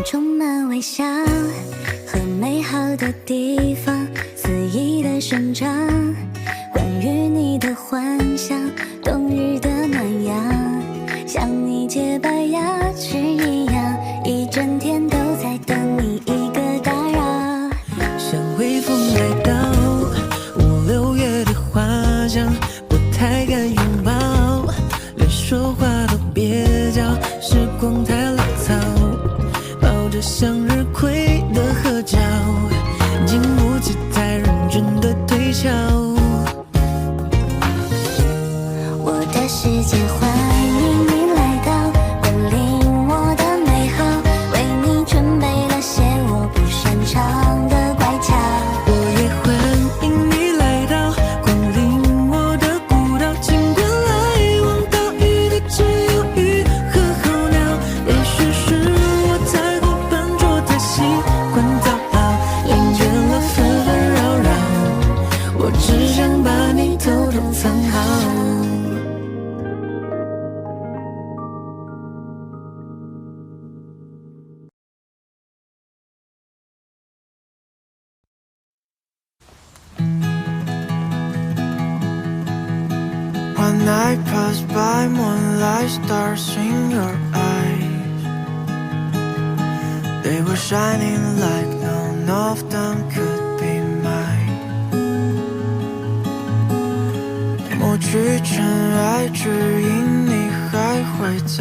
充满微笑和美好的地方，肆意的生长。关于你的幻想，冬日的暖阳，像你洁白牙齿一样，一整天都在等你一个打扰。像微风来到5、6月的花香，不太敢拥抱，连说话都蹩脚，时光太潦草，抱着向日葵的合照，经不起太认真的推敲。我的世界欢迎你来到，光临我的美好，为你准备了些我不擅长的乖巧。我也欢迎你来到，光临我的孤岛，尽管来往岛屿里只有鱼和候鸟。也许是我太过笨拙，太习惯讨好，厌倦了纷纷扰扰，我只想把你偷偷藏好。One night passed by, moonlight stars in your eyes. They were shining like none of them could be mine. 抹去尘埃，只因你还会在。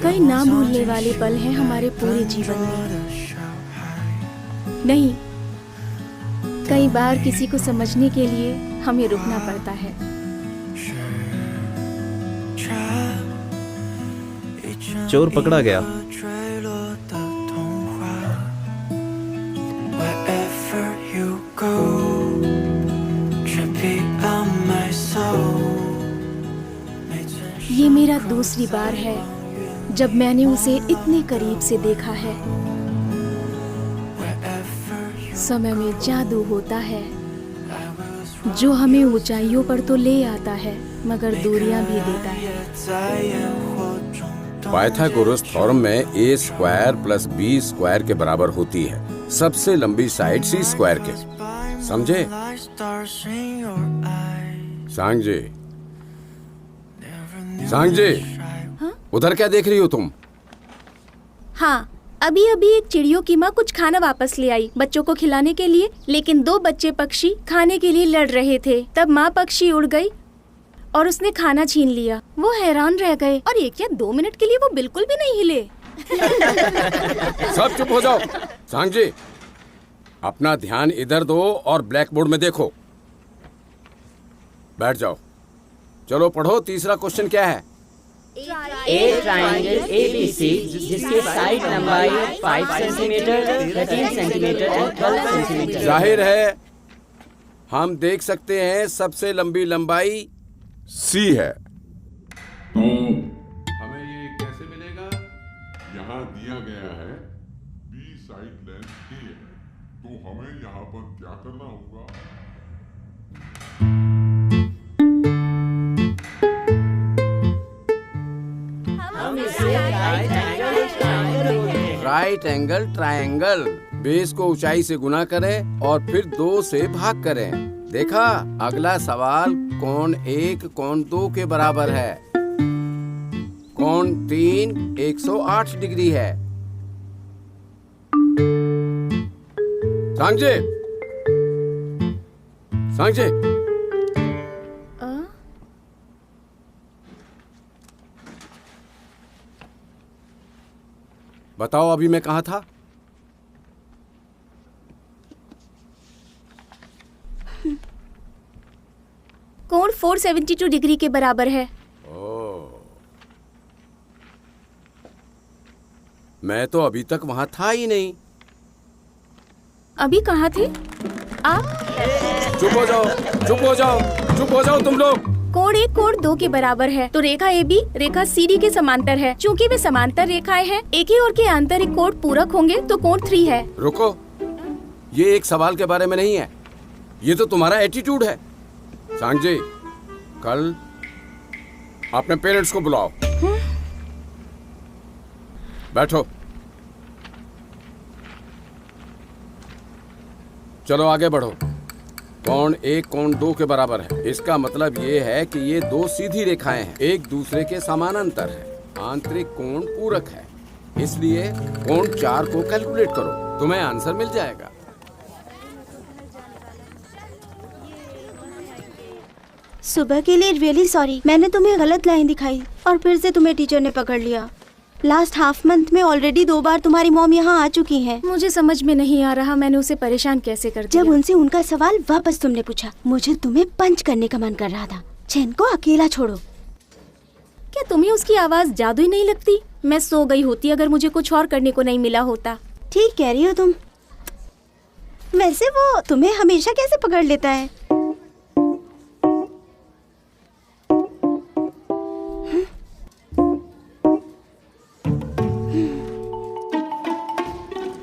कई ना भूलने वाले पल हैं हमारे पूरे जीवन में। नहीं, कई बार किसी को समझने के लिए हमें रुकना पड़ता है। चोर पकड़ा गया। ये मेरा दूसरी बार है जब मैंने उसे इतने करीब से देखा है। समय में जादू होता है जो हमें ऊंचाइयों पर तो ले आता है मगर दूरियां भी देता है। पाइथागोरस थ्योरम में a square plus b square के बराबर होती है सबसे लंबी साइड c स्क्वायर के। समझे? सांगजी, सांगजी, उधर क्या देख रही हो तुम? हाँ, अभी अभी एक चिड़ियों की माँ कुछ खाना वापस ले आई बच्चों को खिलाने के लिए, लेकिन 2 बच्चे पक्षी खाने के लिए लड़ रहे थे। तब माँ पक्षी उड़ गई और उसने खाना छीन लिया। वो हैरान रह गए और 1 या 2 मिनट के लिए वो बिल्कुल भी नहीं हिले। सब चुप हो जाओ। सांगजी, अपना ध्यान इधर दो और ब्लैक बोर्ड में देखो। बैठ जाओ। चलो पढ़ो। तीसरा क्वेश्चन क्या है? एक ट्राइंगल ABC जिसकी साइड लंबाई 5 सेंटीमीटर, 13 सेंटीमीटर और 12 सेंटीमीटर। जाहिर है हम देख सकते हैं सबसे लंबी लंबाई C है। तो हमें ये कैसे मिलेगा? यहाँ दिया गया है B साइड लेंथ A है, तो हमें यहाँ पर क्या करना होगा? Right angle triangle. बेस को ऊंचाई से गुना करें और फिर 2 से भाग करें। देखा? अगला सवाल कोण 1 कोण 2 के बराबर है। कोण 3 108 डिग्री है। सांगजे, सांगजे, बताओ अभी मैं कहाँ था? कोण 472 डिग्री के बराबर है। मैं तो अभी तक वहाँ था ही नहीं। अभी कहाँ थे आप? चुप हो जाओ, चुप हो जाओ, चुप हो जाओ तुम लोग। कोण 1 कोण 2 के बराबर है तो रेखा AB रेखा CD के समांतर है। चूंकि वे समांतर रेखाएं हैं, एक ही ओर के आंतरिक कोण पूरक होंगे तो कोण 3 है। रुको, ये एक सवाल के बारे में नहीं है, ये तो तुम्हारा एटीट्यूड है। सांगजी, कल अपने पेरेंट्स को बुलाओ। बैठो। चलो आगे बढ़ो। कोण 1 कोण 2 के बराबर है। इसका मतलब ये है कि ये 2 सीधी रेखाएं हैं, एक दूसरे के समानांतर है। आंतरिक कोण पूरक है, इसलिए कोण 4 को कैलकुलेट करो, तुम्हें आंसर मिल जाएगा। सुबह के लिए रियली सॉरी, मैंने तुम्हें गलत लाइन दिखाई और फिर से तुम्हें टीचर ने पकड़ लिया। लास्ट हाफ मंथ में ऑलरेडी 2 बार तुम्हारी मॉम यहाँ आ चुकी हैं। मुझे समझ में नहीं आ रहा मैंने उसे परेशान कैसे कर दिया। जब उनसे उनका सवाल वापस तुमने पूछा, मुझे तुम्हें पंच करने का मन कर रहा था। चैन को अकेला छोड़ो। क्या तुम्हें उसकी आवाज जादुई नहीं लगती? मैं सो गई होती अगर मुझे कुछ और करने को नहीं मिला होता। ठीक कह रही हो तुम। वैसे वो तुम्हें हमेशा कैसे पकड़ लेता है?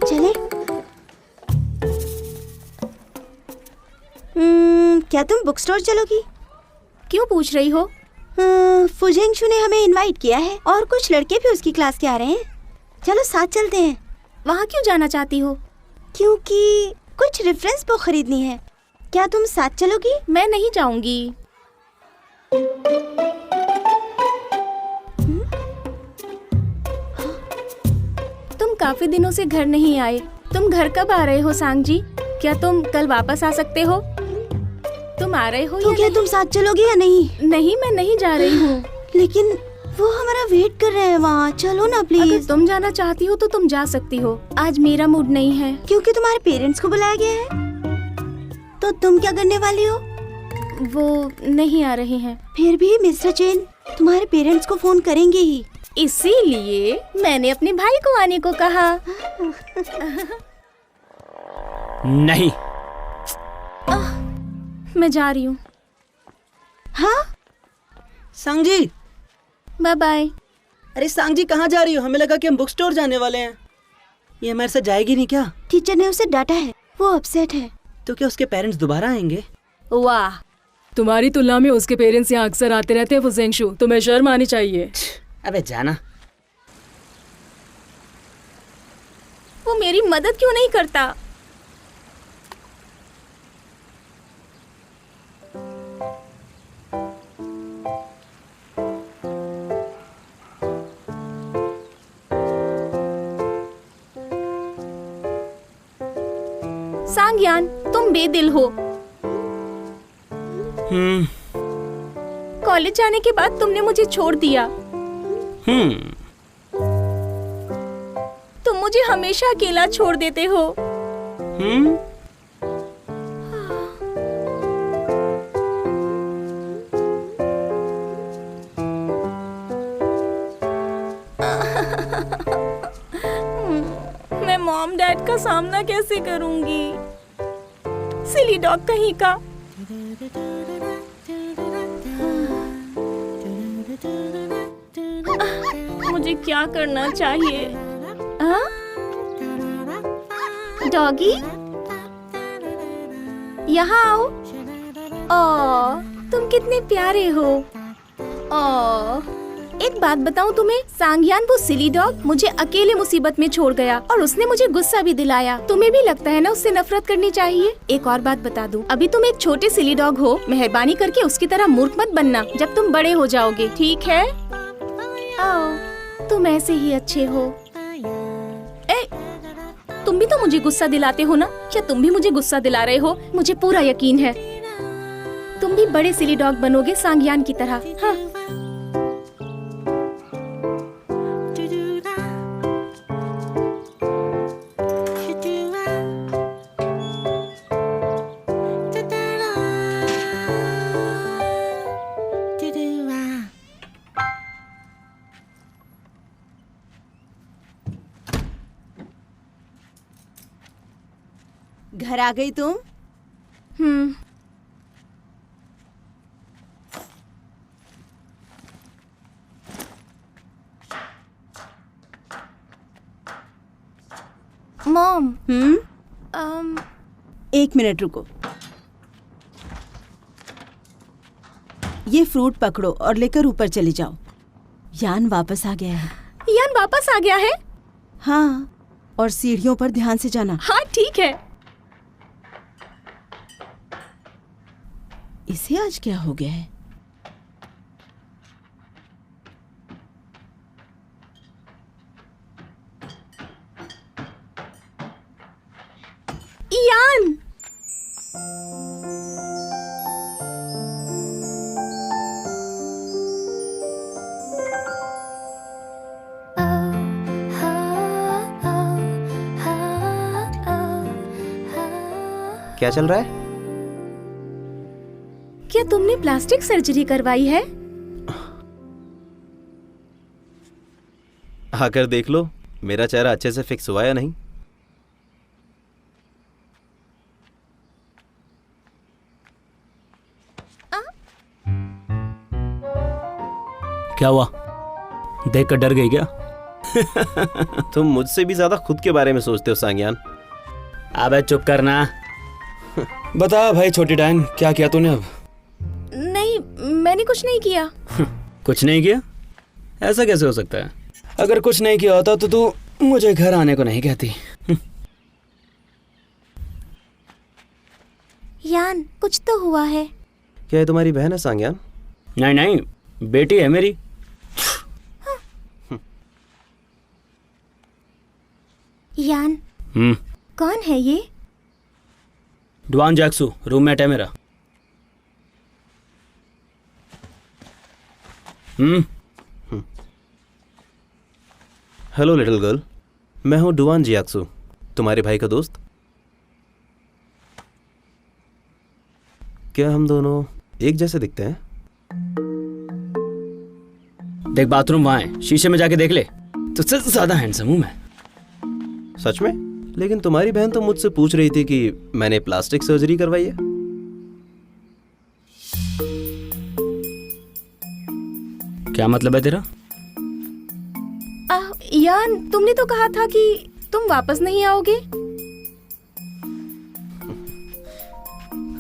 चले? क्या तुम बुक स्टोर चलोगी? क्यों पूछ रही हो? फुजेंगशु ने हमें इनवाइट किया है और कुछ लड़के भी उसकी क्लास के आ रहे हैं। चलो साथ चलते हैं। वहाँ क्यों जाना चाहती हो? क्योंकि कुछ रेफरेंस बुक खरीदनी है। क्या तुम साथ चलोगी? मैं नहीं जाऊंगी। तुम काफी दिनों से घर नहीं आए। तुम घर कब आ रहे हो सांग जी? क्या तुम कल वापस आ सकते हो? तुम आ रहे हो तो या क्या नहीं? तुम साथ चलोगी या नहीं? नहीं, मैं नहीं जा रही हूँ। लेकिन वो हमारा वेट कर रहे हैं वहाँ। चलो ना अगर प्लीज। तुम जाना चाहती हो तो तुम जा सकती हो। आज मेरा मूड नहीं है। क्योंकि तुम्हारे पेरेंट्स को बुलाया गया है। तो तुम क्या करने वाली हो? वो नहीं आ रहे हैं। फिर भी मिस्टर चेन तुम्हारे पेरेंट्स को फोन करेंगे ही। इसीलिए मैंने अपने भाई को आने को कहा। नहीं। मैं जा रही हूँ। हाँ सांग जी। Bye bye. अरे सांग जी कहाँ जा रही हो? हमें लगा कि हम बुक स्टोर जाने वाले हैं। ये हमारे साथ जाएगी नहीं क्या? टीचर ने उसे डांटा है, वो अपसेट है। तो क्या उसके पेरेंट्स दोबारा आएंगे? वाह, तुम्हारी तुलना में उसके पेरेंट्स यहाँ अक्सर आते रहते हैं फुजेंगशु। तुम्हें शर्म आनी चाहिए। अबे जाना। वो मेरी मदद क्यों नहीं करता? सांगयान, तुम बेदिल हो। कॉलेज जाने के बाद तुमने मुझे छोड़ दिया। तुम मुझे हमेशा अकेला छोड़ देते हो। मैं मॉम डैड का सामना कैसे करूंगी? सिली डॉग कहीं का। मुझे क्या करना चाहिए? डॉगी, यहाँ आओ। ओह, तुम कितने प्यारे हो। ओह, एक बात बताऊं तुम्हें, सांगयान वो सिली डॉग मुझे अकेले मुसीबत में छोड़ गया और उसने मुझे गुस्सा भी दिलाया। तुम्हें भी लगता है ना उससे नफरत करनी चाहिए? एक और बात बता दूं, अभी तुम एक छोटे सिली डॉग हो। मेहरबानी करके उसकी तरह मूर्ख मत बनना जब तुम बड़े हो जाओगे, ठीक है? आओ, तुम ऐसे ही अच्छे हो। तुम भी तो मुझे गुस्सा दिलाते हो ना? क्या तुम भी मुझे गुस्सा दिला रहे हो? मुझे पूरा यकीन है तुम भी बड़े सिली डॉग बनोगे सांगयान की तरह। हाँ। घर आ गई तुम? मॉम। 1 मिनट रुको। ये फ्रूट पकड़ो और लेकर ऊपर चले जाओ। यान वापस आ गया है। यान वापस आ गया है? हाँ, और सीढ़ियों पर ध्यान से जाना। हाँ ठीक है। इसे आज क्या हो गया है? यान, क्या चल रहा है? क्या तुमने प्लास्टिक सर्जरी करवाई है? आकर देख लो मेरा चेहरा अच्छे से फिक्स हुआ या नहीं। क्या हुआ? देख कर डर गई क्या? तुम मुझसे भी ज्यादा खुद के बारे में सोचते हो सांग्यान। अबे चुप करना। बता भाई छोटी डायन, क्या किया तूने अब? नहीं, मैंने कुछ नहीं किया। कुछ नहीं किया? ऐसा कैसे हो सकता है? अगर कुछ नहीं किया होता तो तू मुझे घर आने को नहीं कहती। यान, कुछ तो हुआ है। क्या ये तुम्हारी बहन है सांग्यान? नहीं नहीं, बेटी है मेरी। यान, कौन है ये? डुआन जैक्सू, रूममेट है मेरा। हेलो लिटिल गर्ल, मैं हूँ डुआन जियाक्सू, तुम्हारे भाई का दोस्त। क्या हम दोनों एक जैसे दिखते हैं? देख बाथरूम वहां है, शीशे में जाके देख ले। तुझसे ज्यादा हैंडसम हूं मैं। सच में? लेकिन तुम्हारी बहन तो मुझसे पूछ रही थी कि मैंने प्लास्टिक सर्जरी करवाई है। क्या मतलब है तेरा? यान, तुमने तो कहा था कि तुम वापस नहीं आओगे।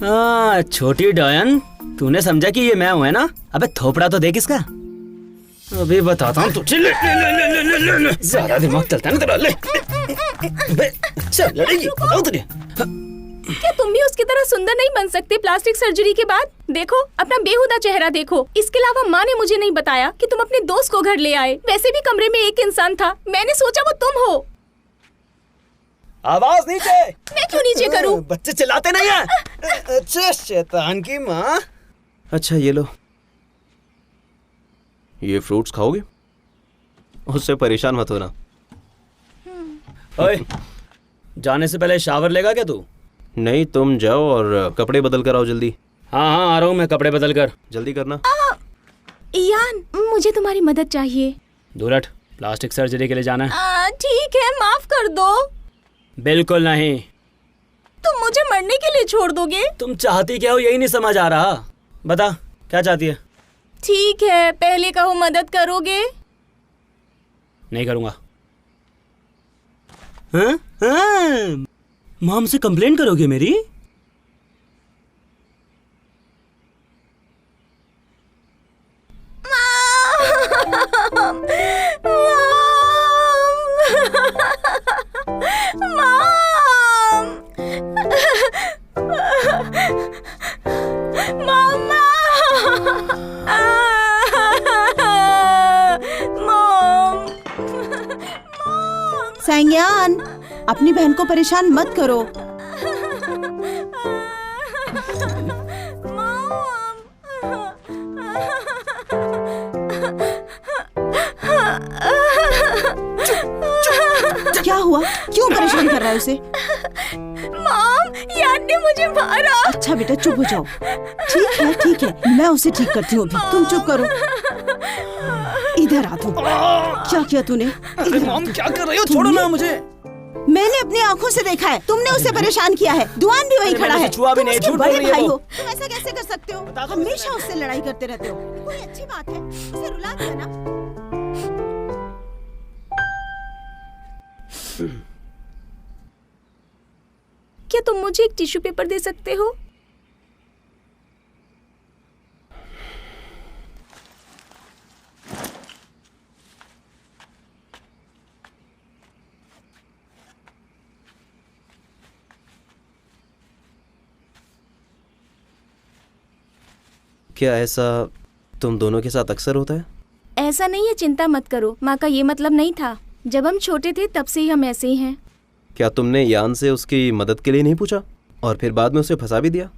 हाँ छोटी डायन, तूने समझा कि ये मैं हूं है ना? अबे थोपड़ा तो देख इसका। अभी बताता हूँ तुझे। ले ले ले ले ले ले ले। ज्यादा दिमाग चलता है ना तेरा। ले चल लड़ेगी, बताओ तुझे। क्या तुम भी उसकी तरह सुंदर नहीं बन सकते प्लास्टिक सर्जरी के बाद? देखो अपना बेहुदा चेहरा देखो। इसके अलावा माँ ने मुझे नहीं बताया कि तुम अपने दोस्त को घर ले आए। वैसे भी कमरे में एक इंसान था, मैंने सोचा वो तुम हो। आवाज नीचे। मैं क्यों नीचे करूं? बच्चे चिल्लाते नहीं हैं। अच्छा शैतान की माँ। अच्छा ये लो, ये फ्रूट्स खाओगे? उससे परेशान मत होना। ओए, जाने से पहले शावर लेगा क्या तू? नहीं, तुम जाओ और कपड़े बदल कर आओ जल्दी। हाँ हाँ आ रहा हूँ मैं, कपड़े बदल कर। जल्दी करना। यान, मुझे तुम्हारी मदद चाहिए। दूर हट, प्लास्टिक सर्जरी के लिए जाना है। ठीक है, माफ कर दो। बिल्कुल नहीं। तुम मुझे मरने के लिए छोड़ दोगे? तुम चाहती क्या हो यही नहीं समझ आ रहा। बता क्या चाहती है? ठीक है, पहले कहो मदद करोगे? नहीं करूंगा। हाँ? हाँ? मॉम से कंप्लेंट करोगे मेरी? सांग्यान, अपनी बहन को परेशान मत करो। क्या हुआ? क्यों परेशान कर रहा है उसे? मॉम, यान ने मुझे मारा। अच्छा बेटा चुप हो जाओ। ठीक है, मैं उसे ठीक करती हूँ अभी। तुम चुप करो। इधर आ तू। क्या किया तूने? मॉम क्या कर रही हो? छोड़ो ना मुझे। मैंने अपनी आंखों से देखा है, तुमने उसे परेशान किया है। दुआन भी वही खड़ा है। छुआ भी तुम नहीं, उसके झूठ बड़े बोल रही है भाई वो। हो, तुम ऐसा कैसे कर सकते हो? हमेशा उससे लड़ाई करते रहते हो। कोई अच्छी बात है, उसे रुला दिया ना। क्या तुम मुझे एक टिश्यू पेपर दे सकते हो? क्या ऐसा तुम दोनों के साथ अक्सर होता है? ऐसा नहीं है, चिंता मत करो। माँ का ये मतलब नहीं था। जब हम छोटे थे तब से ही हम ऐसे ही हैं। क्या तुमने यान से उसकी मदद के लिए नहीं पूछा और फिर बाद में उसे फंसा भी दिया?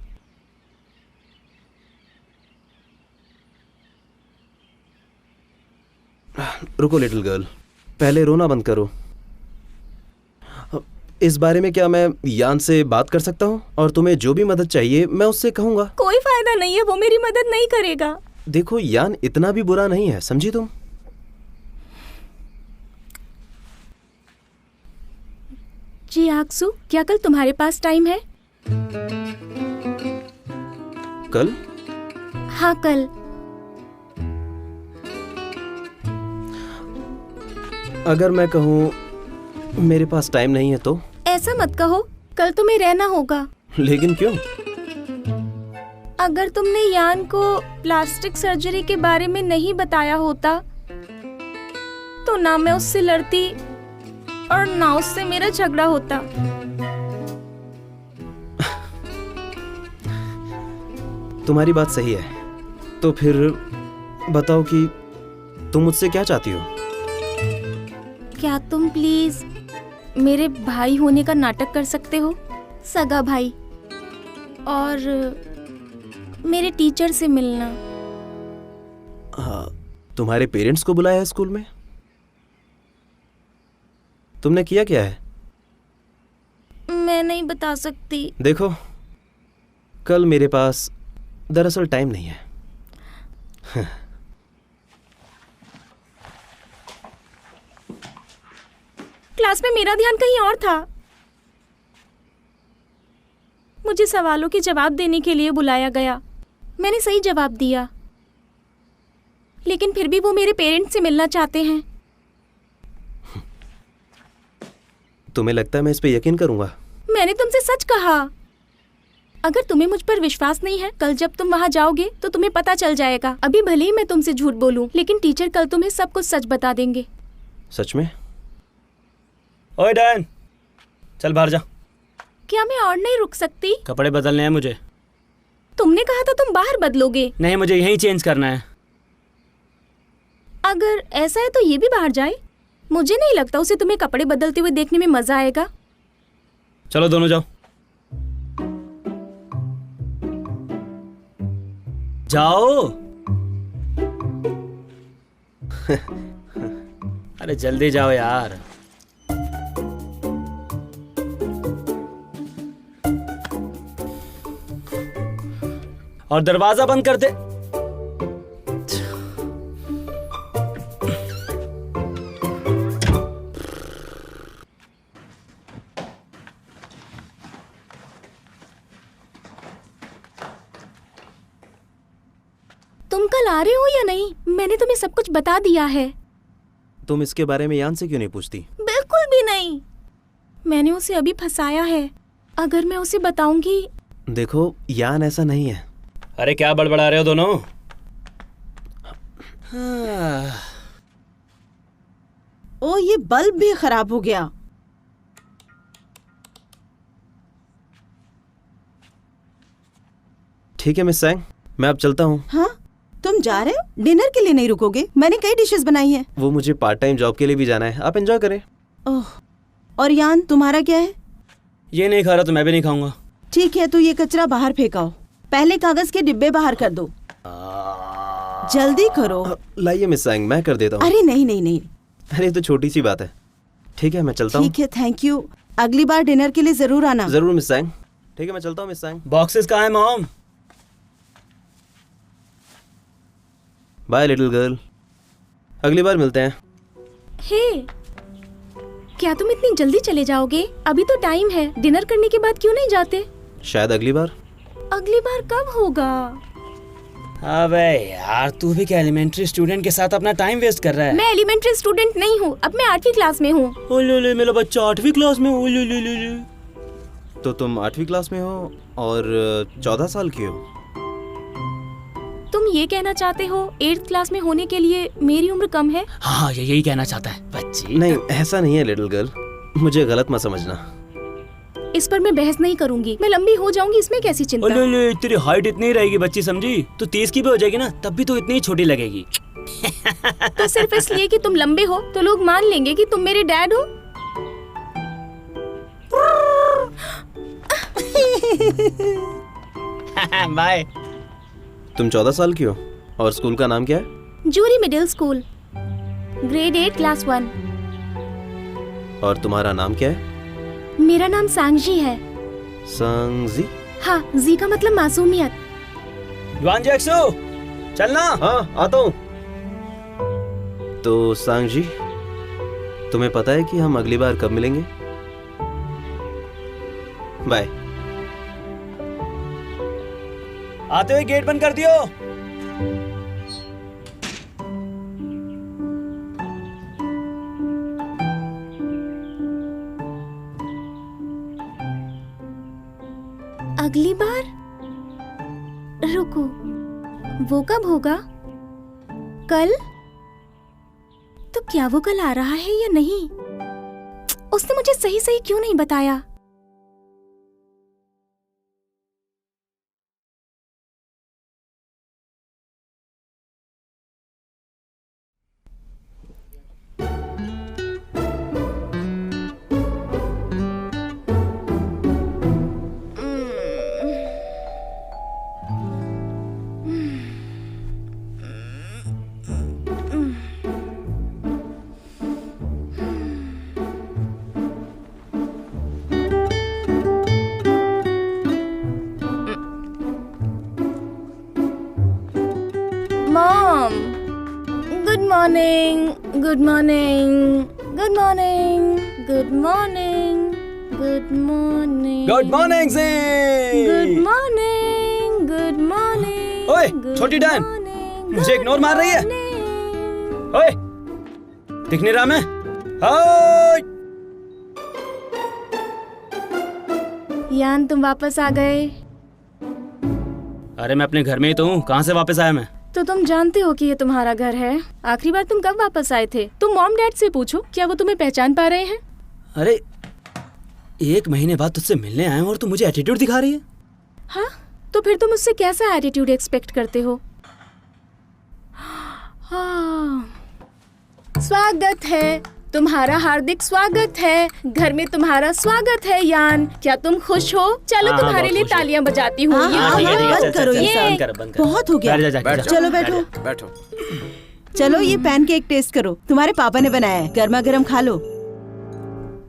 रुको लिटिल गर्ल, पहले रोना बंद करो। इस बारे में क्या मैं यान से बात कर सकता हूँ? और तुम्हें जो भी मदद चाहिए मैं उससे कहूँगा। कोई फायदा नहीं है, वो मेरी मदद नहीं करेगा। देखो यान इतना भी बुरा नहीं है, समझी तुम? जी आक्सू, क्या कल तुम्हारे पास टाइम है? कल? हाँ कल। अगर मैं कहूँ मेरे पास टाइम नहीं है तो? ऐसा मत कहो, कल तुम्हें रहना होगा। लेकिन क्यों? अगर तुमने यान को प्लास्टिक सर्जरी के बारे में नहीं बताया होता तो ना मैं उससे लड़ती और ना उससे मेरा झगड़ा होता। तुम्हारी बात सही है। तो फिर बताओ कि तुम मुझसे क्या चाहती हो? क्या तुम प्लीज मेरे भाई होने का नाटक कर सकते हो? सगा भाई। और मेरे टीचर से मिलना। हाँ, तुम्हारे पेरेंट्स को बुलाया है स्कूल में? तुमने किया क्या है? मैं नहीं बता सकती। देखो, कल मेरे पास दरअसल टाइम नहीं है। क्लास में मेरा ध्यान कहीं और था। मुझे सवालों के जवाब देने के लिए बुलाया गया। मैंने सही जवाब दिया, लेकिन फिर भी वो मेरे पेरेंट्स से मिलना चाहते हैं। तुम्हें लगता है मैं इस पे यकीन करूंगा? मैंने तुमसे सच कहा। अगर तुम्हें मुझ पर विश्वास नहीं है, कल जब तुम वहाँ जाओगे तो तुम्हें पता चल जाएगा। अभी भले ही मैं तुमसे झूठ बोलूं, लेकिन टीचर कल तुम्हें सब कुछ सच बता देंगे। सच में? ओए डैन, चल बाहर जा। क्या मैं और नहीं रुक सकती? कपड़े बदलने हैं मुझे। तुमने कहा था तुम बाहर बदलोगे। नहीं, मुझे यहीं चेंज करना है। अगर ऐसा है तो ये भी बाहर जाए। मुझे नहीं लगता उसे तुम्हें कपड़े बदलते हुए देखने में मजा आएगा। चलो दोनों जाओ। जाओ। अरे जल्दी जाओ यार। और दरवाजा बंद कर दे। तुम कल आ रहे हो या नहीं? मैंने तुम्हें सब कुछ बता दिया है। तुम इसके बारे में यान से क्यों नहीं पूछती? बिल्कुल भी नहीं। मैंने उसे अभी फंसाया है। अगर मैं उसे बताऊंगी। देखो, यान ऐसा नहीं है। अरे क्या बड़बड़ा रहे हो दोनों? ओ, ये बल्ब भी खराब हो गया। ठीक है मिस सैंग, मैं अब चलता हूँ। हाँ, तुम जा रहे हो? डिनर के लिए नहीं रुकोगे? मैंने कई डिशेस बनाई हैं। वो मुझे पार्ट टाइम जॉब के लिए भी जाना है, आप एंजॉय करें। ओह, और यान तुम्हारा क्या है? ये नहीं खा रहा तो मैं भी नहीं खाऊंगा। ठीक है, तो ये कचरा बाहर फेंकाओ। पहले कागज के डिब्बे बाहर कर दो। जल्दी करो। लाइए मिस सैंग, मैं कर देता हूँ। अरे नहीं नहीं नहीं। अरे तो छोटी सी बात है। ठीक है, मैं चलता हूँ। ठीक है, थैंक यू। अगली बार डिनर के लिए जरूर आना। जरूर मिस सैंग। ठीक है, मैं चलता हूँ मिस सैंग। बॉक्सेस कहाँ हैं मॉम? बाय लिटिल गर्ल, अगली बार मिलते हैं। हे, क्या तुम इतनी जल्दी चले जाओगे? अभी तो टाइम है। डिनर करने के बाद क्यों नहीं जाते? शायद अगली बार। अगली बार कब होगा? अबे यार, तू भी क्या एलिमेंट्री स्टूडेंट के साथ अपना टाइम वेस्ट कर रहा है? मैं एलिमेंट्री स्टूडेंट नहीं हूँ, अब मैं 8वीं क्लास में हूँ। ओले, मेरा बच्चा 8वीं क्लास में। ओले। तो तुम 8वीं क्लास में हो और 14 साल की हो। तुम ये कहना चाहते हो 8th क्लास में होने के लिए मेरी उम्र कम है? हाँ, यही कहना चाहता है बच्ची। नहीं, ऐसा नहीं है लिटिल गर्ल, मुझे गलत मत समझना। इस पर मैं बहस नहीं करूंगी। मैं लंबी हो जाऊंगी, इसमें कैसी चिंता। ओले, तेरी हाइट इतनी ही रहेगी बच्ची, समझी? तू 30 की भी हो जाएगी ना, तब भी तू इतनी ही छोटी लगेगी। तो सिर्फ इसलिए कि तुम लंबे हो तो लोग मान लेंगे कि तुम मेरे डैड हो? बाय। तुम 14 साल की हो और स्कूल का नाम क्या है? जूरी मिडिल स्कूल, ग्रेड 8 क्लास 1। और तुम्हारा नाम क्या है? मेरा नाम सांगजी है। सांगजी? हाँ, जी का मतलब मासूमियत। युआन जैक्सो, चलना। हाँ, आता हूँ। तो सांगजी, तुम्हें पता है कि हम अगली बार कब मिलेंगे? बाय। आते हुए गेट बंद कर दियो। अगली बार? रुको, वो कब होगा? कल? तो क्या वो कल आ रहा है या नहीं? उसने मुझे सही सही क्यों नहीं बताया? Mom, good morning, good morning, good morning, good morning, good morning. Good morning जी। Good morning, good morning. ओए, good छोटी डैन, morning, मुझे good इग्नोर मार रही है? morning. ओए, दिख नहीं रहा मैं? हाय। यान, तुम वापस आ गए। अरे मैं अपने घर में ही तो हूँ, कहाँ से वापस आया मैं? तो तुम जानते हो कि ये तुम्हारा घर है। आखिरी बार तुम कब वापस आए थे? तुम मॉम डैड से पूछो, क्या वो तुम्हें पहचान पा रहे हैं? अरे 1 महीने बाद तुझसे मिलने आए और तू मुझे एटीट्यूड दिखा रही है। हाँ, तो फिर तुम मुझसे कैसा एटीट्यूड एक्सपेक्ट करते हो? हाँ, स्वागत है, तुम्हारा हार्दिक स्वागत है। घर में तुम्हारा स्वागत है यान। क्या तुम खुश हो? चलो हाँ, तुम्हारे बहुत लिए खुश हूँ। तालियां बजाती हूँ। हाँ, हाँ, ठीक है, ठीक है, बंद चल, करो चल, ये। चल, बंद कर, बंद कर। बहुत हो गया। बैठ जा, बैठ जा। चलो बैठो। बैठो। चलो ये पैनकेक टेस्ट करो, तुम्हारे पापा ने बनाया है, गर्मा गर्म खा लो।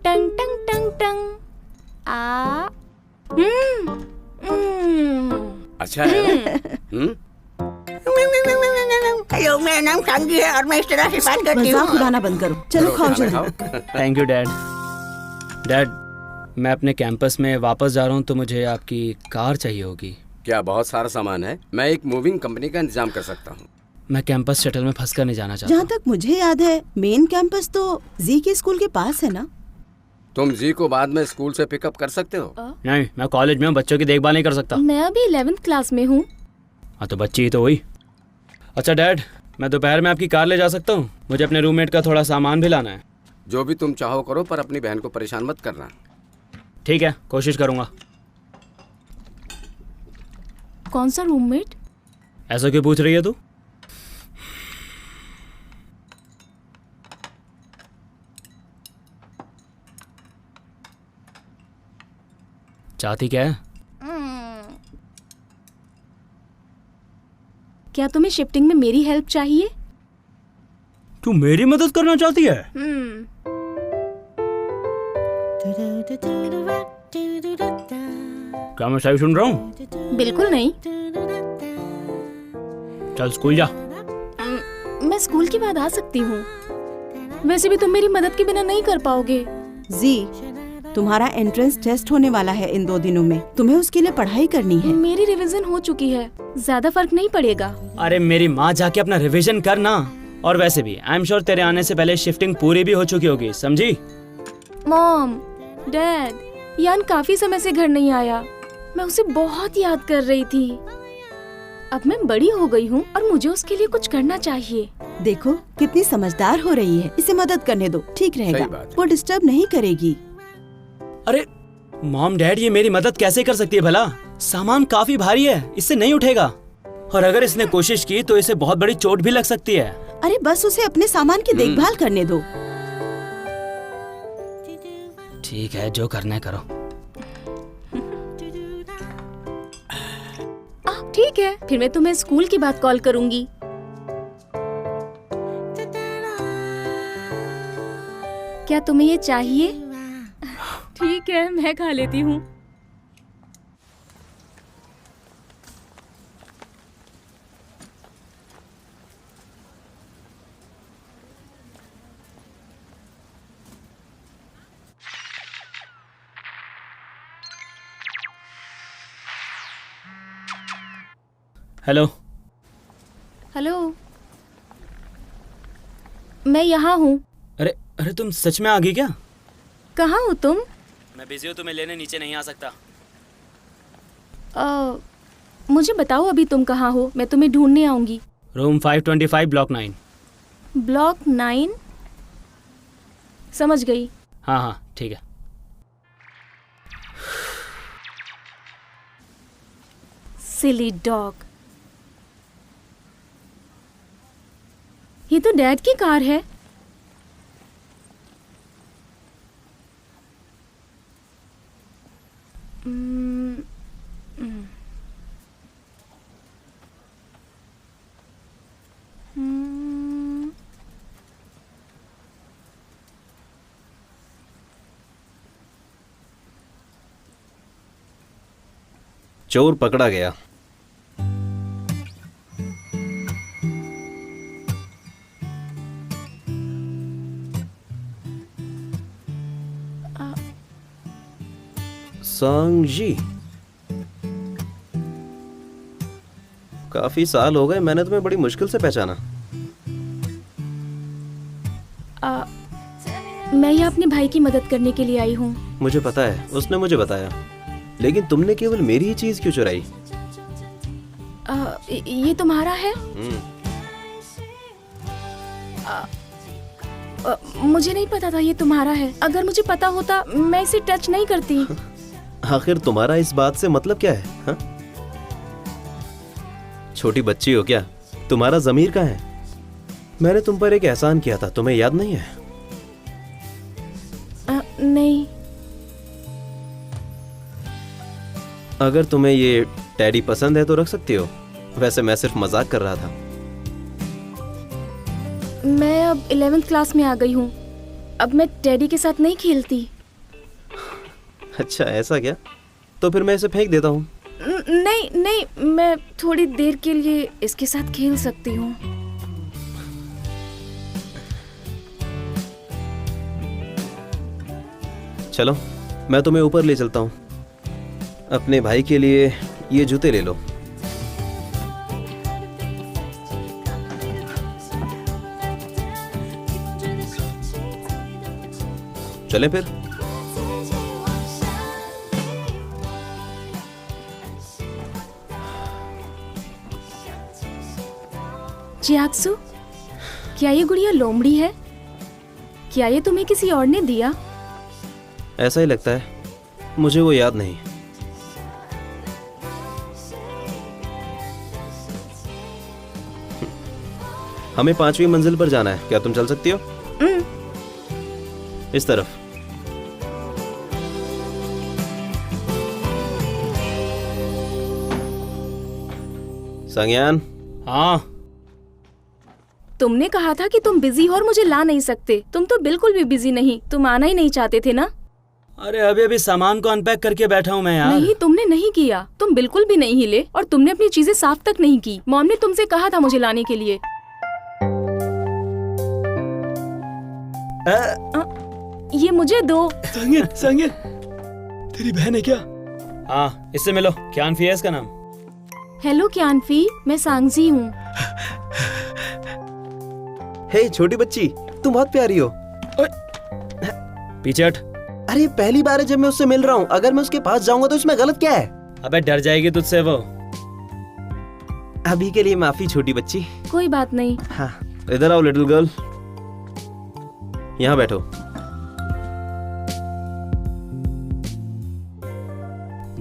टंग टंग टंग टंग। आ अच्छा है। हेलो, मेरा नाम सांगी है और मैं इस तरह से बात करती हूँ। मजाक उड़ाना बंद करो। चलो खाओ जल्दी। Thank you dad. डैड, मैं अपने कैंपस में वापस जा रहा हूँ तो मुझे आपकी कार चाहिए होगी। क्या बहुत सारा सामान है? मैं एक मूविंग कंपनी का इंतजाम कर सकता हूँ। मैं कैंपस शटल में फंस कर नहीं जाना चाहता। जहाँ तक मुझे याद है मेन कैंपस तो जी के स्कूल के पास है ना? तुम जी को बाद में स्कूल से पिकअप कर सकते हो? नहीं, मैं कॉलेज में हूँ, बच्चों की देखभाल नहीं कर सकता। मैं अभी 11th क्लास में हूँ। हाँ तो बच्ची ही तो हुई। अच्छा डैड, मैं दोपहर में आपकी कार ले जा सकता हूँ? मुझे अपने रूममेट का थोड़ा सामान भी लाना है। जो भी तुम चाहो करो, पर अपनी बहन को परेशान मत करना। ठीक है, कोशिश करूँगा। कौन सा रूममेट? ऐसा क्यों पूछ रही है तू? चाहती क्या है? क्या तुम्हें शिफ्टिंग में मेरी हेल्प चाहिए? तू मेरी मदद करना चाहती है? क्या मैं सही सुन रहा हूँ? बिल्कुल नहीं। चल स्कूल जा। मैं स्कूल के बाद आ सकती हूँ। वैसे भी तुम मेरी मदद के बिना नहीं कर पाओगे। जी, तुम्हारा एंट्रेंस टेस्ट होने वाला है इन 2 दिनों में, तुम्हें उसके लिए पढ़ाई करनी है। मेरी रिवीजन हो चुकी है, ज्यादा फर्क नहीं पड़ेगा। अरे मेरी माँ, जाके अपना रिवीजन करना। और वैसे भी आई एम श्योर तेरे आने से पहले शिफ्टिंग पूरी भी हो चुकी होगी, समझी? मॉम, डैड, यान काफी समय से घर नहीं आया। मैं उसे बहुत याद कर रही थी। अब मैं बड़ी हो गई हूँ और मुझे उसके लिए कुछ करना चाहिए। देखो कितनी समझदार हो रही है, इसे मदद करने दो, ठीक रहेगा। बात है। वो डिस्टर्ब नहीं करेगी। अरे मॉम डैड ये मेरी मदद कैसे कर सकती है भला? सामान काफी भारी है, इससे नहीं उठेगा। और अगर इसने कोशिश की तो इसे बहुत बड़ी चोट भी लग सकती है। अरे बस उसे अपने सामान की देखभाल करने दो। ठीक है, जो करना है करो। ठीक है, फिर मैं तुम्हें स्कूल की बात कॉल करूंगी। क्या तुम्हें ये चाहिए? ठीक है, मैं खा लेती हूँ। हेलो। हेलो, मैं यहाँ हूँ। अरे अरे, तुम सच में आ गई क्या? कहाँ हो तुम? मैं बिजी हूँ, तुम्हें लेने नीचे नहीं आ सकता। मुझे बताओ अभी तुम कहाँ हो, मैं तुम्हें ढूंढने आऊंगी। Room 525 block 9। ब्लॉक 9? समझ गई। हाँ हाँ ठीक है। सिली डॉग। ये तो डैड की कार है। चोर पकड़ा गया। सांगजी, काफी साल हो गए, मैंने तुम्हें बड़ी मुश्किल से पहचाना। मैं यहाँ अपने भाई की मदद करने के लिए आई हूँ। मुझे पता है, उसने मुझे बताया, लेकिन तुमने केवल मेरी ही चीज क्यों चुराई? ये तुम्हारा है? मुझे नहीं पता था ये तुम्हारा है। अगर मुझे पता होता मैं इसे टच नहीं करती। आखिर तुम्हारा इस बात से मतलब क्या है? हा? छोटी बच्ची हो क्या? तुम्हारा ज़मीर कहाँ है? मैंने तुम पर एक एहसान किया था, तुम्हें याद नहीं है? नहीं। अगर तुम्हें ये टैडी पसंद है तो रख सकती हो, वैसे मैं सिर्फ मजाक कर रहा था। मैं अब 11th क्लास में आ गई हूँ, अब मैं टैडी के साथ नहीं खेलती। अच्छा ऐसा क्या? तो फिर मैं इसे फेंक देता हूँ। नहीं नहीं, मैं थोड़ी देर के लिए इसके साथ खेल सकती हूँ। चलो मैं तुम्हें ऊपर ले चलता हूँ। अपने भाई के लिए ये जूते ले लो। चले फिर। जियाक्सु, क्या ये गुड़िया लोमड़ी है? क्या ये तुम्हें किसी और ने दिया? ऐसा ही लगता है, मुझे वो याद नहीं। हमें 5वीं मंजिल पर जाना है, क्या तुम चल सकती हो? इस तरफ। संज्ञान। हाँ। तुमने कहा था कि तुम बिजी हो और मुझे ला नहीं सकते। तुम तो बिल्कुल भी बिजी नहीं, तुम आना ही नहीं चाहते थे ना? अरे अभी अभी सामान को अनपैक करके बैठा हूँ मैं यार। नहीं, तुमने नहीं किया, तुम बिल्कुल भी नहीं हिले और तुमने अपनी चीजें साफ तक नहीं की। मॉम ने तुमसे कहा था मुझे लाने के लिए। ये मुझे दो। संज्ञान, संज्ञान, तेरी बहन है क्या? हाँ, इससे मिलो। क्यानफी है इसका नाम। हेलो क्यानफी, मैं सांगजी हूँ। हे छोटी बच्ची, तुम बहुत प्यारी हो। पीछे हट। अरे पहली बार है जब मैं उससे मिल रहा हूँ, अगर मैं उसके पास जाऊंगा तो इसमें गलत क्या है? अबे डर जाएगी तुझसे वो। अभी के लिए माफी छोटी बच्ची। कोई बात नहीं। हाँ, इधर आओ लिटिल गर्ल, यहाँ बैठो।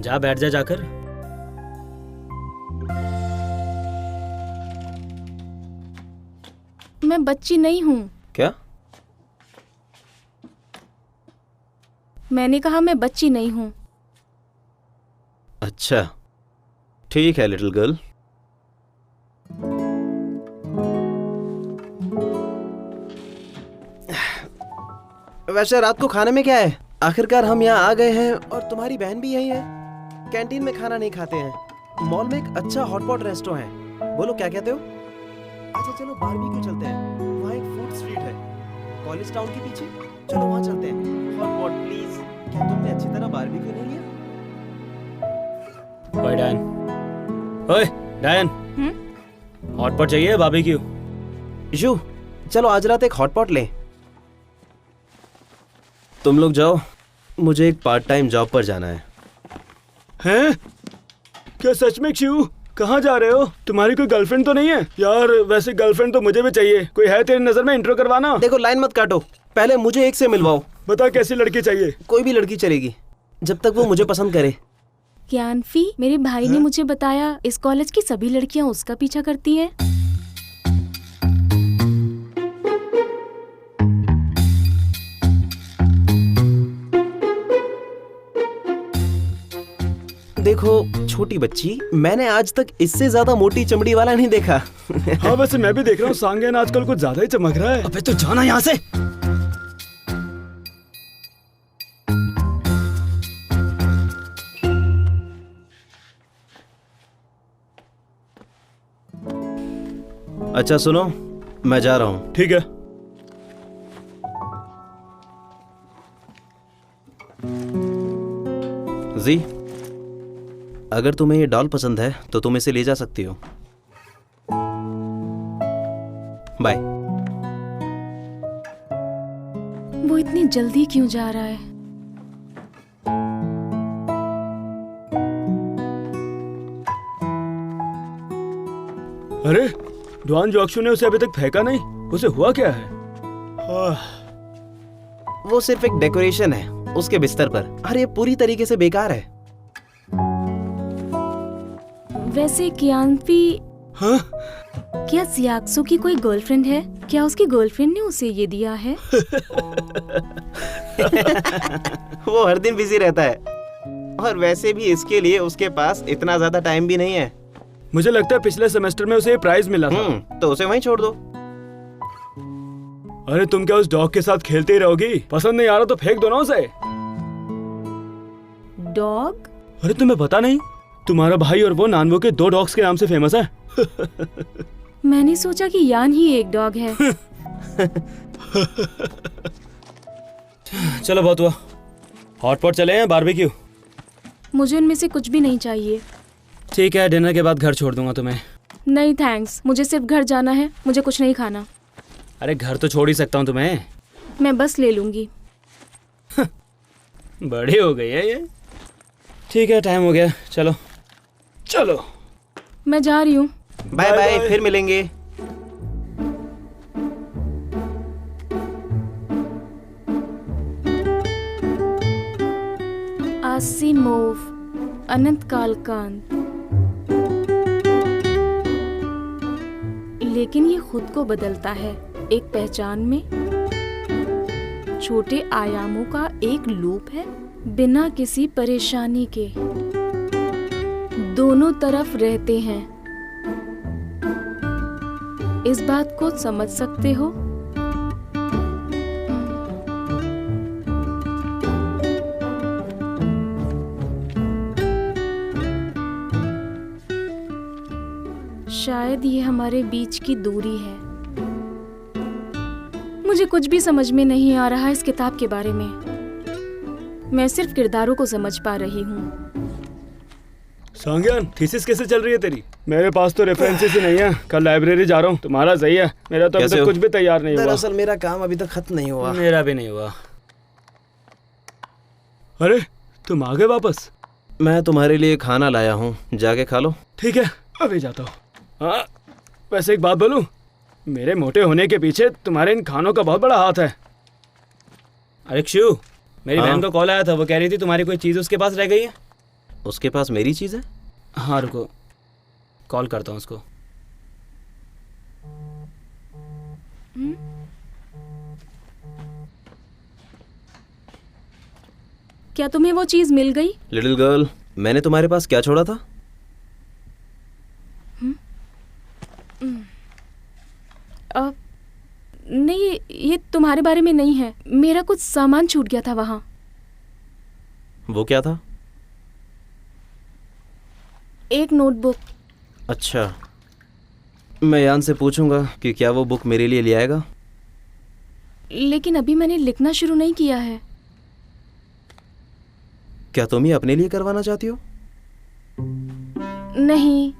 जा बैठ जा जाकर। मैं बच्ची नहीं हूँ। क्या? मैंने कहा मैं बच्ची नहीं हूँ। अच्छा ठीक है लिटिल गर्ल। वैसे रात को खाने में क्या है? आखिरकार हम यहाँ आ गए हैं और तुम्हारी बहन भी यही है। कैंटीन में खाना नहीं खाते हैं। मॉल में एक अच्छा हॉटपॉट रेस्टो है। बोलो क्या कहते हो? अच्छा चलो बारबेक्यू चलते हैं। वहाँ एक फूड स्ट्रीट है कॉलेज टाउन के पीछे। चलो वहाँ चलते हैं। Hotpot please. क्या तुमने अच्छी तरह बारबेक्यू नहीं लिया? ओए डायन, ओए डायन, हॉटपॉट चाहिए बारबेक्यू? यू चलो आज रात एक हॉटपॉट लें। तुम लोग जाओ, मुझे एक पार्ट टाइम जॉब पर जाना है। हैं? क्या सच में शिव? कहाँ जा रहे हो? तुम्हारी कोई गर्लफ्रेंड तो नहीं है? यार वैसे गर्लफ्रेंड तो मुझे भी चाहिए। कोई है तेरी नजर में? इंट्रो करवाना। देखो लाइन मत काटो, पहले मुझे एक से मिलवाओ। बता कैसी लड़की चाहिए? कोई भी लड़की चलेगी जब तक वो मुझे पसंद करे। ज्ञानफी, मेरे भाई ने मुझे बताया इस कॉलेज की सभी लड़कियां उसका पीछा करती हैं। देखो छोटी बच्ची, मैंने आज तक इससे ज्यादा मोटी चमड़ी वाला नहीं देखा। हाँ वैसे मैं भी देख रहा हूँ सांगेन आजकल कुछ ज्यादा ही चमक रहा है। अबे तो जाना यहाँ से। अच्छा सुनो, मैं जा रहा हूँ। ठीक है। जी, अगर तुम्हें ये डॉल पसंद है तो तुम इसे ले जा सकती हो। बाय। वो इतनी जल्दी क्यों जा रहा है? अरे डॉन जोक्सू ने उसे अभी तक फेंका नहीं। उसे हुआ क्या है? वो सिर्फ एक डेकोरेशन है उसके बिस्तर पर। अरे ये पूरी तरीके से बेकार है। वैसे ज्ञानफी, हाँ? क्या सियाक्सो की कोई गर्लफ्रेंड है? क्या उसकी गर्लफ्रेंड ने उसे ये दिया है? वो हर दिन बिजी रहता है और वैसे भी इसके लिए उसके पास इतना ज्यादा टाइम भी नहीं है। मुझे लगता है पिछले सेमेस्टर में उसे प्राइज मिला था। तो उसे वहीं छोड़ दो। अरे तुम क्या उस डॉग के साथ खेलते ही रहोगी? पसंद नहीं आ रहा तो फेंक दो ना उसे। डॉग? अरे तुम्हें पता नहीं, तुम्हारा भाई और वो नानवो के 2 डॉग्स के नाम से फेमस है। मैंने सोचा कि यान ही एक डॉग है। चलो बहुत हुआ, हॉटपॉट चले हैं बारबेक्यू? मुझे उनमें से कुछ भी नहीं चाहिए। ठीक है, डिनर के बाद घर छोड़ दूंगा तुम्हें। नहीं थैंक्स, मुझे सिर्फ घर जाना है, मुझे कुछ नहीं खाना। अरे घर तो छोड़ ही सकता हूँ तुम्हें। मैं बस ले लूंगी। बड़ी हो गई है ये। ठीक है टाइम हो गया, चलो चलो। मैं जा रही हूँ। बाय बाय, फिर मिलेंगे। आसिमोव, अनंत कालकांत। लेकिन ये खुद को बदलता है एक पहचान में। छोटे आयामों का एक लूप है, बिना किसी परेशानी के दोनों तरफ रहते हैं। इस बात को समझ सकते हो? शायद ये हमारे बीच की दूरी है। मुझे कुछ भी समझ में नहीं आ रहा इस किताब के बारे में। मैं सिर्फ किरदारों को समझ पा रही हूँ। सांग्यान, थीसिस कैसे चल रही है तेरी? मेरे पास तो रेफरेंसेस ही नहीं है। कल लाइब्रेरी जा रहा हूँ। तुम्हारा सही है, मेरा तो अभी तक कुछ भी तैयार नहीं हुआ। दरअसल मेरा काम अभी तक खत्म नहीं हुआ। मेरा भी नहीं हुआ। अरे तुम आ गए वापस? मैं तुम्हारे लिए खाना लाया हूँ, जाके खा लो। ठीक है, अभी जाता हूँ। हाँ वैसे एक बात बोलूं, मेरे मोटे होने के पीछे तुम्हारे इन खानों का बहुत बड़ा हाथ है। अरे शिव, मेरी बहन का कॉल आया था, वो कह रही थी तुम्हारी कोई चीज उसके पास रह गई है। उसके पास मेरी चीज़ है? हाँ रुको, कॉल करता हूँ उसको। क्या तुम्हें वो चीज मिल गई? लिटिल गर्ल, मैंने तुम्हारे पास क्या छोड़ा था? नहीं, ये तुम्हारे बारे में नहीं है। मेरा कुछ सामान छूट गया था वहाँ। वो क्या था? एक नोटबुक। अच्छा, मैं यान से पूछूंगा कि क्या वो बुक मेरे लिए ले आएगा। लेकिन अभी मैंने लिखना शुरू नहीं किया है। क्या तुम ही अपने लिए करवाना चाहती हो? नहीं,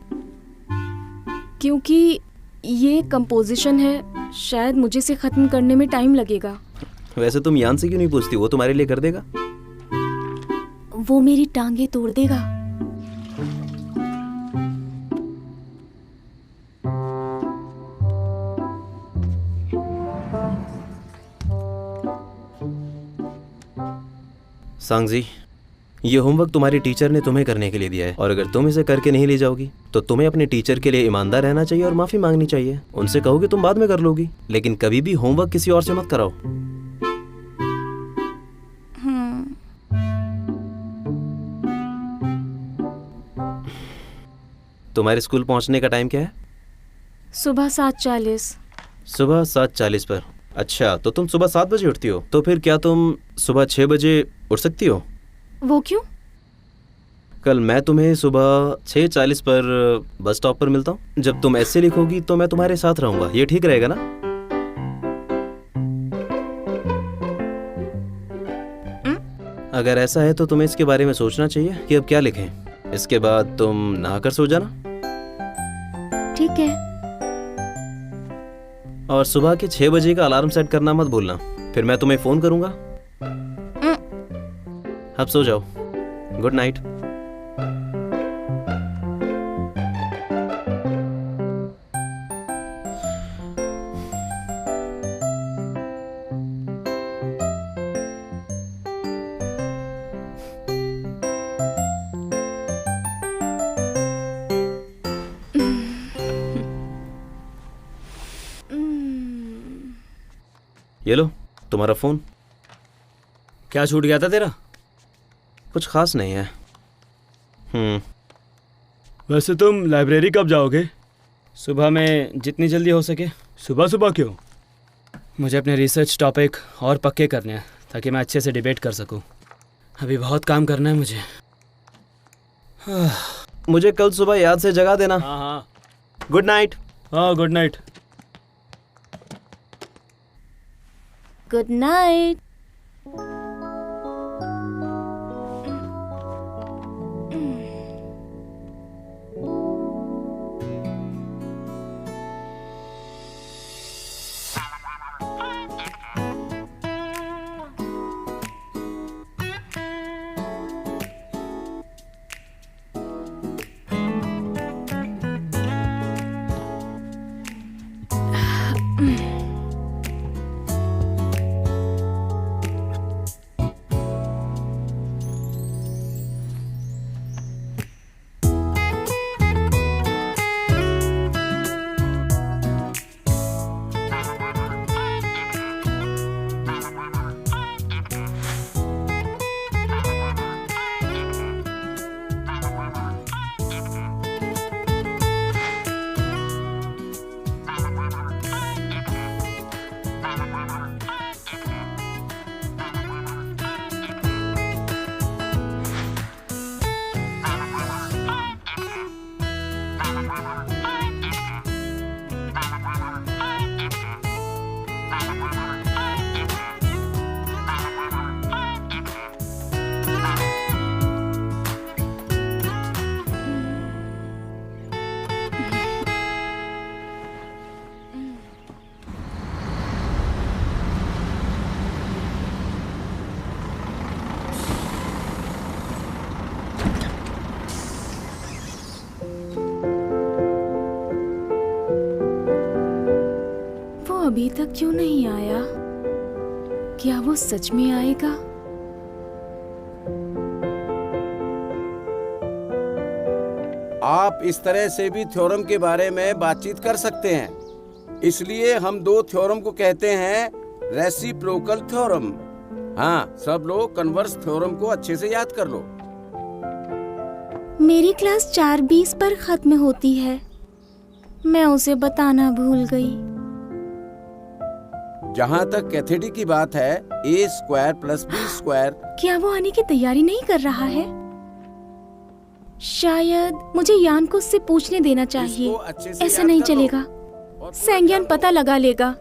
क्योंकि ये कंपोजिशन है, शायद मुझे इसे खत्म करने में टाइम लगेगा। वैसे तुम यान से क्यों नहीं पूछती? वो तुम्हारे लिए कर देगा। वो मेरी टांगे तोड़ देगा। सांगजी, ये होमवर्क तुम्हारी टीचर ने तुम्हें करने के लिए दिया है, और अगर तुम इसे करके नहीं ले जाओगी तो तुम्हें अपने टीचर के लिए ईमानदार रहना चाहिए और माफी मांगनी चाहिए। उनसे कहो कि तुम बाद में कर लोगी, लेकिन कभी भी होमवर्क किसी और से मत कराओ। तुम्हारे स्कूल पहुंचने का टाइम क्या है? सुबह 7:40। सुबह 7:40 पर? अच्छा, तो तुम सुबह 7 बजे उठती हो, तो फिर क्या तुम सुबह 6 बजे उठ सकती हो? वो क्यों? कल मैं तुम्हें सुबह 6:40 पर बस स्टॉप पर मिलता हूँ। जब तुम ऐसे लिखोगी तो मैं तुम्हारे साथ रहूंगा। ये ठीक रहेगा ना? अगर ऐसा है तो तुम्हें इसके बारे में सोचना चाहिए कि अब क्या लिखें। इसके बाद तुम नहाकर सो जाना। ठीक है। और सुबह के 6 बजे का अलार्म सेट करना मत भूलना, फिर मैं तुम्हें फोन करूंगा। अब सो जाओ। Good night. ये लो तुम्हारा फोन। क्या छूट गया था तेरा? कुछ खास नहीं है। वैसे तुम लाइब्रेरी कब जाओगे? सुबह में, जितनी जल्दी हो सके। सुबह सुबह क्यों? मुझे अपने रिसर्च टॉपिक और पक्के करने हैं ताकि मैं अच्छे से डिबेट कर सकूं। अभी बहुत काम करना है मुझे। मुझे कल सुबह याद से जगा देना। हाँ हाँ। Good night. हाँ, गुड नाइट। Good night. अभी तक क्यों नहीं आया? क्या वो सच में आएगा? आप इस तरह से भी थ्योरम के बारे में बातचीत कर सकते हैं। इसलिए हम दो थ्योरम को कहते हैं रेसिप्रोकल थ्योरम। हाँ, सब लोग कन्वर्स थ्योरम को अच्छे से याद कर लो। मेरी क्लास 4:20 पर खत्म होती है। मैं उसे बताना भूल गई। जहाँ तक कैथेडी की बात है, a² + b²। क्या वो आने की तैयारी नहीं कर रहा है? शायद मुझे यान को उससे पूछने देना चाहिए। ऐसा नहीं चलेगा, सैंग्यान पता लगा लेगा।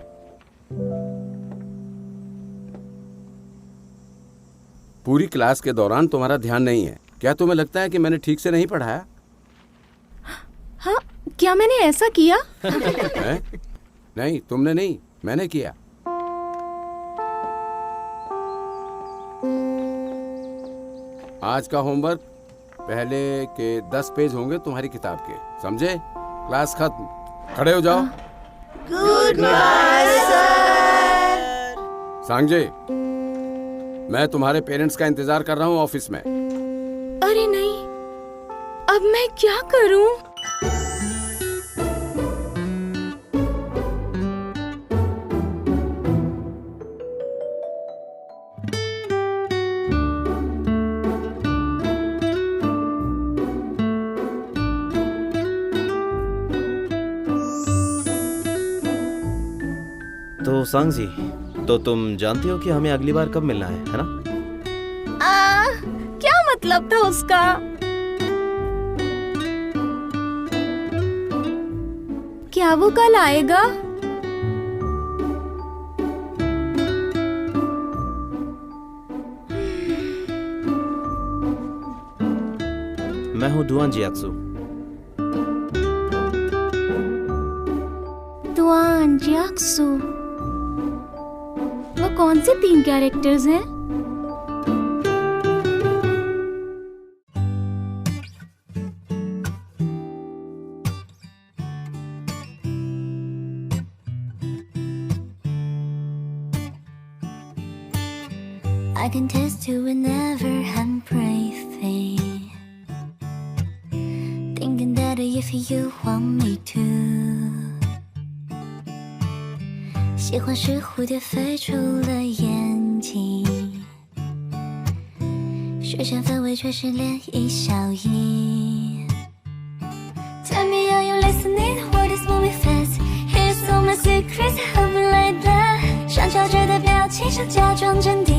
पूरी क्लास के दौरान तुम्हारा ध्यान नहीं है। क्या तुम्हें लगता है कि मैंने ठीक से नहीं पढ़ाया? हाँ, क्या मैंने ऐसा किया? है? नहीं, तुमने नहीं, मैंने किया। आज का होमवर्क पहले के 10 पेज होंगे तुम्हारी किताब के, समझे? क्लास खत्म, खड़े हो जाओ। Good bye sir. सांगे, मैं तुम्हारे पेरेंट्स का इंतजार कर रहा हूँ ऑफिस में। अरे नहीं, अब मैं क्या करूं? तो सांग जी, तो तुम जानती हो कि हमें अगली बार कब मिलना है ना? क्या मतलब था उसका? क्या वो कल आएगा? मैं हूँ डुआन जियाक्सु। डुआन जियाक्सु, वो कौन से 3 कैरेक्टर्स हैं? I can test you whenever I'm breathing, thinking that if you want me to， 喜欢是蝴蝶飞出了眼睛，视线范围却是涟漪效应。Tell me are you listening? What is moving fast? Here's all my secrets, hope like that。上翘着的表情想假装镇定。